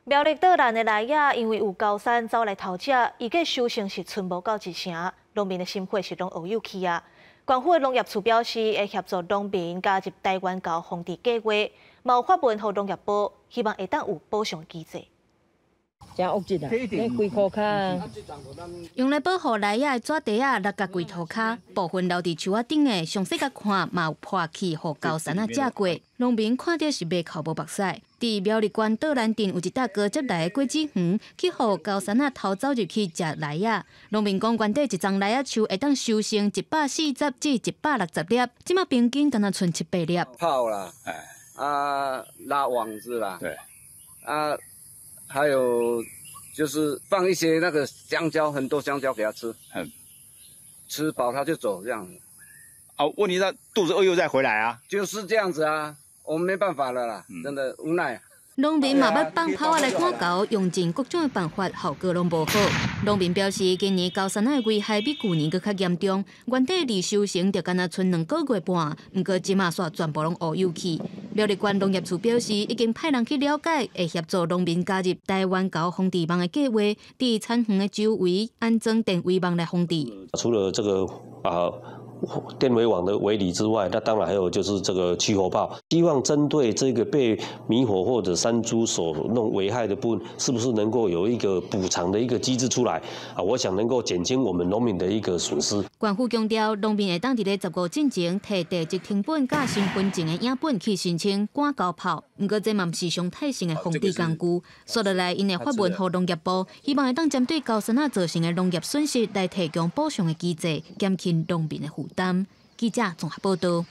苗栗岛南的来野，因为有高山走来偷食，伊个收成是剩无到一成，农民的心血是拢乌有去啊。县府的农业处表示，会协助农民加入台湾高防治计划，有发文予农业部，希望会当有补偿机制。 真恶质啊！你龟壳卡，用来保护来野的纸袋啊，落甲龟头卡，部分留伫树仔顶的，详细甲看嘛有破去，互高山啊食过。农民看到是马口无目屎。伫苗栗县岛南镇有一搭高接来的果子园，去互高山啊偷走入去食来野。农民讲，原底一丛来野树会当收成140至160粒，即马平均敢若剩7-8粒。泡啦，拉网子啦，对，还有就是放一些那个香蕉，很多香蕉给它吃，吃饱它就走这样。哦，问题他肚子饿又再回来啊，就是这样子啊，我们没办法了啦，真的无奈。农民嘛要放炮来赶狗，用尽各种的办法，效果拢无好。农民表示，今年高山的危害比去年更较严重，原底离收成就敢若剩2个月半，不过即马煞全部拢乌有去。苗栗县农业处表示，已经派人去了解，会协助农民加入台湾高防治网的计划，伫产园的周围安装电围网来防治。除了这个电围网的围篱之外，那当然还有就是这个起火炮，希望针对这个被迷火或者山猪所弄危害的部分，是不是能够有一个补偿的一个机制出来我想能够减轻我们农民的一个损失。县府强调，农民会当伫咧15进前摕地籍誊本甲身份证的影本去申请赶狗炮，不过这嘛不是上太性的防治工具。说落来，因会发文予农业部，希望会当针对高山啊造成的农业损失来提供补偿的机制，减轻农民的负担。记者综合报道。